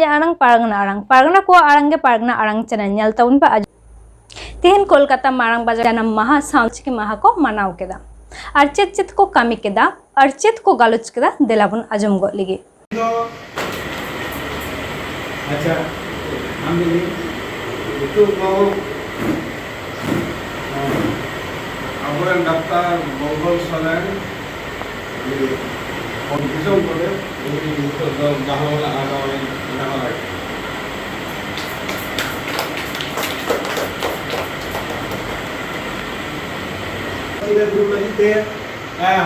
आड़ांग पारगना को आड़ांगे पारगना आड़ांग channel nail ताउन पे तेहन कोलकाता मारांग बाजार जन्म माहा सांस्कृतिक माहा को मनाव केदा और चेत चेत को कामी केदा और चेत को गालोच केदा देलाबन आजम गो लिगे। अच्छा हम itu mau aburan daftar Mongol Solan di Kondisong Kode ini untuk dahulu ada nama lagi. Tidak dulu lagi deh,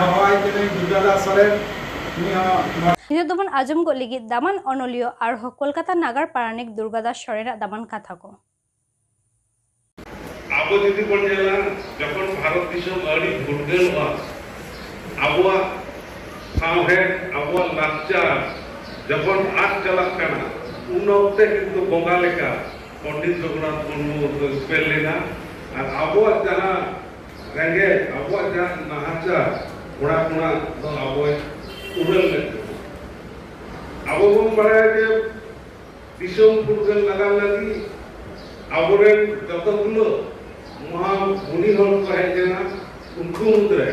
Hawaii kene Dudala Solan ini दोबन आजम गो लिगे दामान अनलियो और कोलकाता नागार पारानिक दुर्गादास सरेरा दामान कथा को आबो जदि बन जाला जखन भारत दिसम आड़ी फुटगल हुआ आबुआ सावहे आबुआ लाचार जखन आग चला कना उन वक्ते किंतु बंगा लेका पंडित रघुनाथ मुर्मू स्पेल लेना और आबुआ जहां रेंगे आबुआ जहां नहाचा गुणा गुणा तो आबुआ उड़ल ले आबो बन बड़ाया जे दिसम फुटगल लगा लगी आबोरेन जतगुलो महा मुनि हर को हेजेना उनको मुद्रे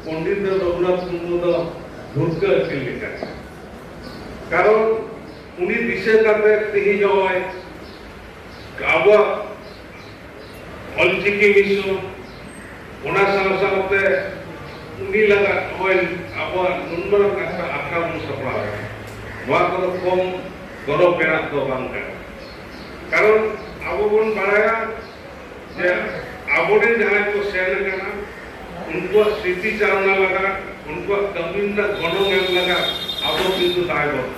पंडित रघुनाथ मुर्मू दो भुरका किलिका कारण उनी दिशे काते तिहि जवाय आबो अलचिकी मिशन ओना सावसावते उनी लगा होय आबो नुनमर का आखा मुसफा वा को कम गरो पेरा तो बांका कारण आबो बन बड़ाया जे आबोरे जहां को सेन करना उनको स्मृति चालना लगा उनको कमिंदा गणों में लगा आबो किंतु दायबद्ध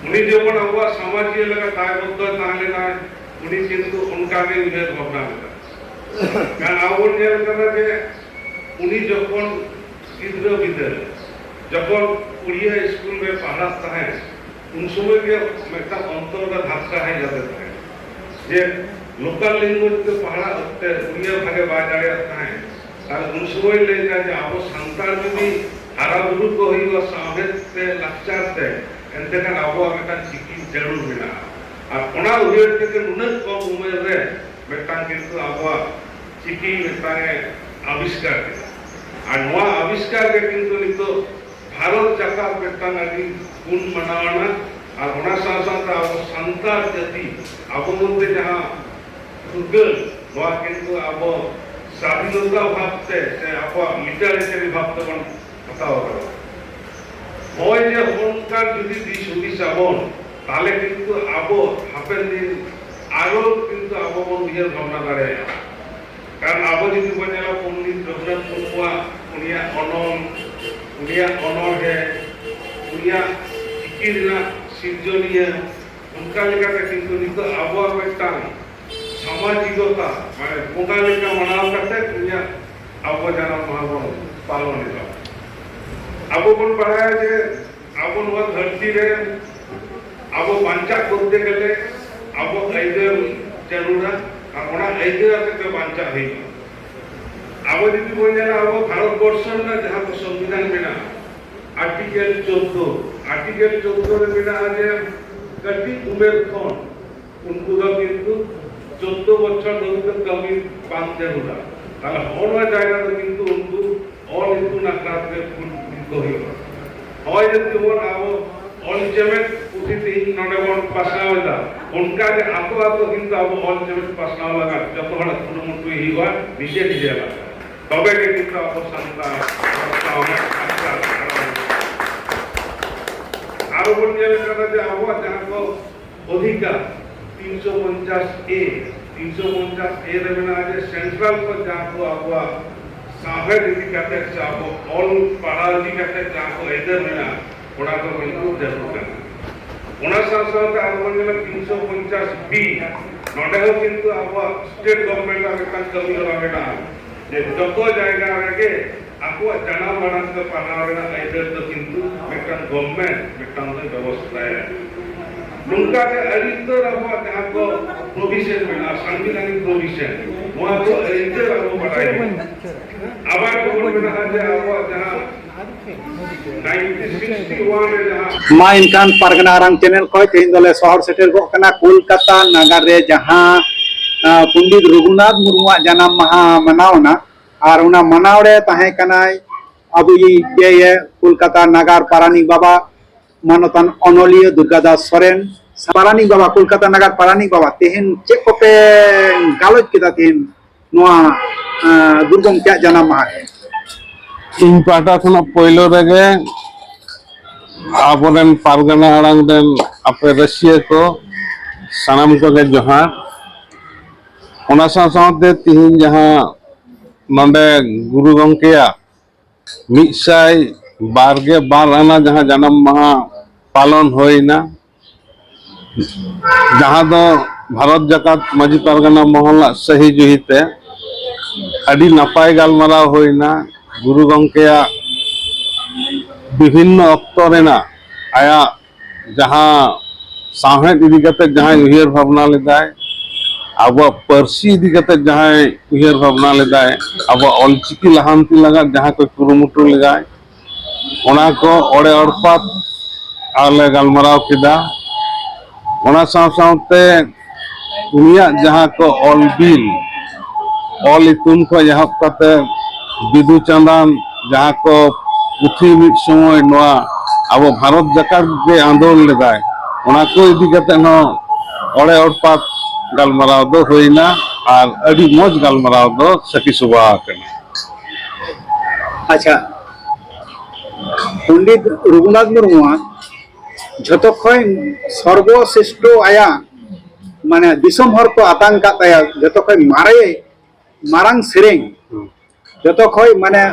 उन्हीं जो बन आबो समाजीय लगा दायबद्ध ताले ना उन्हीं किंतु उनका के उन्हें भावना लगा कारण आबो ने करना जे उन्हीं जो कौन इधर इधर जब उड़िया स्कूल में पढ़ाता है उन समय के मेटा अंतर का धक्का है जाता है जे लोकल लैंग्वेज के पढ़ा होते उड़िया भागे बाजारे आता है और उन समय ले जा जे आबो संतान भी हारा गुरु को ही वो साहेब से लक्ष्य से एंते का आबो मेटा चिकी जरूर मिला और ओना उहेर के उन्नत कम उम्र रे मेटा किंतु आबो चिकी मेटा आविष्कार किया और नवा आविष्कार के किंतु नितो भारत जाका मेटा नदी गुण मनावना और ओना साथ आबो संतान जाति आबो मध्य जहां फुटगल नवा किंतु आबो स्वाधीनता भावते से आबो लिटरेचर भावते बन बताओ होय जे होनकार जुदी दिस हुदिस आबोन ताले किंतु आबो हापेन दिन आरो किंतु आबो बन उयेर भावना दारे कारण आबो जुदी बनेला पंडित रघुनाथ मुर्मुआ उनिया अनल है उनिया चिकिरना सिर्जनीय उनका लेकर किंतु नितो आबो मेटांग सामाजिकता माने बोंगा लेका मनाव करते उनिया आबो जाना महाबन पालन लेका आबो बन पढ़ाया जे आबो नवा धरती रे आबो बांचा करते गले आबो आइदर जरूरा और ओना आइदर आते बांचा है आबो जदि बोलेला आबो भारत वर्ष ना जहां को संविधान बिना आर्टिकल 14 रे बिना जे कति उमेर खन उनको दा किंतु 14 बच्चा दो कमी बांधते होला ताला होना जाएगा तो किंतु उनको और इतु ना काटे को ही होय जदि वो आबो ऑल जेमेट उठी नडेवन पासनावदा उनका जे आतो किंतु आबो ऑल जेमेट पासनाव लगा जब हड़ा तुरमुटु ही हुआ विशेष जेला तबे के किंतु आबो संता आरो बोल जे करा जे आबो जहां को अधिकार 350 ए रे में आज सेंट्रल पर जहां को आबो साहे रीति कहते चाबो ऑल पढ़ाई कहते चाबो इधर में थोड़ा तो बिल्कुल जरूर करना ओना साथ आबो जे 350 बी नडे हो किंतु आबो स्टेट गवर्नमेंट का कमी होगा जे जतो जायगा रे आको जाना बना के पढ़ावेना इधर तो किंतु मेटन गवर्नमेंट मेटन व्यवस्था है उनका के अधिकतर आबो जहां को प्रोविजन में संविधानिक प्रोविजन वहां को इधर आबो बढ़ाई आबार को बोलना है जे आबो जहां 1961 मा इनकान पारगना आरंग चैनल को तेन दले शहर सेटर गो कना कोलकाता नगर रे जहां पंडित रघुनाथ मुर्मुआ जन्म माहा मनावना और उना मनावरे ताहे कनाय अबु ये कोलकाता नगर पारानी बाबा मानतन अनलिय दुर्गादास सोरेन पारानी बाबा कोलकाता नगर पारानी बाबा तेहन चेक कोपे गालोज केदा तेहन नोआ दुर्गम क्या जन्म माहा इन पाटा खना पहिलो रेगे आबोरेन पारगना आड़ांग देन अपे रशिया को सनम को के जोहार ओना साथे तिहिन जहां नंदे गुरु गंकेया मिसाई बारगे बार आना जहां जन्म माहा पालन होइना जहां दो भारत जकात माजी पारगना महला सही जुहिते अडी नपाय गालमाराव होइना गुरु गंकेया विभिन्न अक्तो रेना आया जहां साहेब इदी कते जहां उहियर भावना लेदाय अब परसी इदी कते जहां उहियर भावना लेदाय अब ऑलचिकी लहांती लगा जहां कोई कुरुमुटु लगाय ओना को ओड़े ओड़पात आले गालमाराव किदा ओना साथे उनिया जहां को ऑल बिल ऑल इतुन को यहां कते बिदु चंदन जहां को पुथी मिट समय नोआ अब भारत जकात जे आंदोलन लेदाय ओना को इदी कते न ओड़े ओड़पात गालमाराव दो होइना और अडी मौज गालमाराव दो सखी सुबा कना अच्छा पंडित रघुनाथ मुर्मुआ झतो खय सर्वश्रेष्ठ आया माने दिसम हर को आतंक का ताया झतो खय मारे मारंग सेरेंग झतो खय माने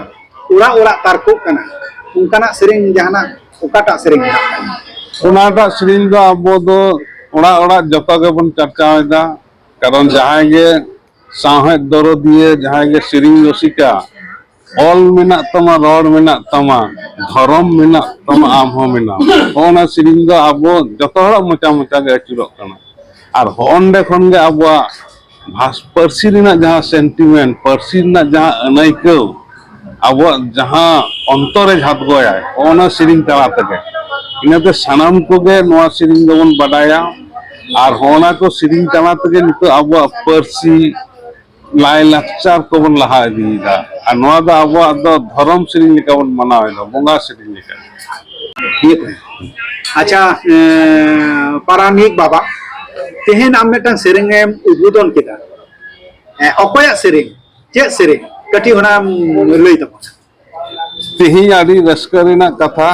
उड़ा उड़ा तारको कना उनकाना सेरेंग जहाना ओकाटा सेरेंग ओनाटा श्रील दो अबो दो ओड़ा ओड़ा जतो के बन चर्चाएदा कारण जहां गे साहेब दरो दिए जहां गे श्रील रसिका ऑल मेना तमा रोड मेना तमा धर्म मेना तमा आम हो मेना ओना श्रील दो अबो जतो हड़ा मचा मचा गे अचुरो कना और होंडे खन गे अबो भाष परसी रिना जहां सेंटिमेंट परसी रिना जहां अनैको अब जहां अंतरे झात गया ओना श्रील तला तके इनाते सनाम को गे नोआ श्रील दोबन बडाया और होना को श्रील तला तके नितो अब परसी लाई लाचार को बन लहा दीदा और नोआ दा अब दो धर्म श्रील लेका बन मनावेदा बोंगा श्रील लेका अच्छा पारानिक बाबा तेहन आम मेटन सेरेंग एम उद्बोधन केदा अकोया सेरेंग चे सेरेंग कटी होना लई तपो तिही आदि रस्करिना कथा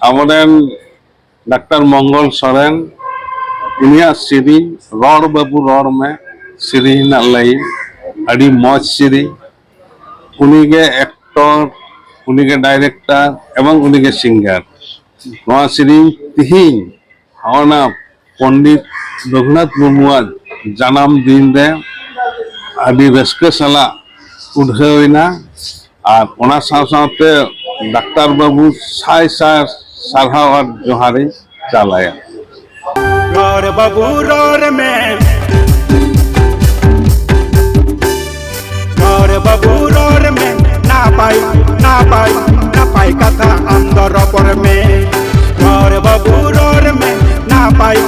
आमरेन डॉक्टर मंगल सोरेन उनिया श्री रोड बाबू रोड में श्री ना लई आदि मौज श्री उनिगे एक्टर उनिगे डायरेक्टर एवं उनिगे सिंगर नोआ श्री तिही होना पंडित रघुनाथ मुर्मुआ जन्म दिन दे आदि रस्क सला उड़ना और ओना साथे डाक्टर बाबू साय साय सारहाव और जोहारी चालाया रोर बाबू रोर में ना पाई कथा अंदर पर में रोर बाबू रोर में ना पाई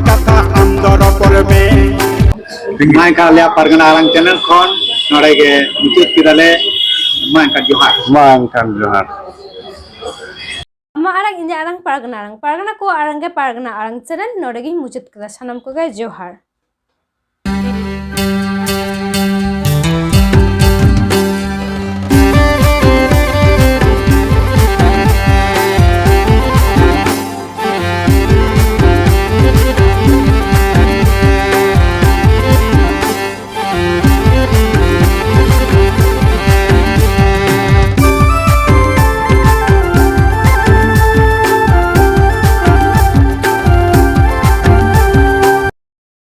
कथा अंदर पर में माय का लिया पारगना आरंग चैनल खन नोड़े के मुचुत किदाले माय का जोहार मा आरंग इंजा आरंग पारगना को आरंगे पारगना आरंग चैनल नोड़े गी मुचुत कदा सनम को गे जोहार।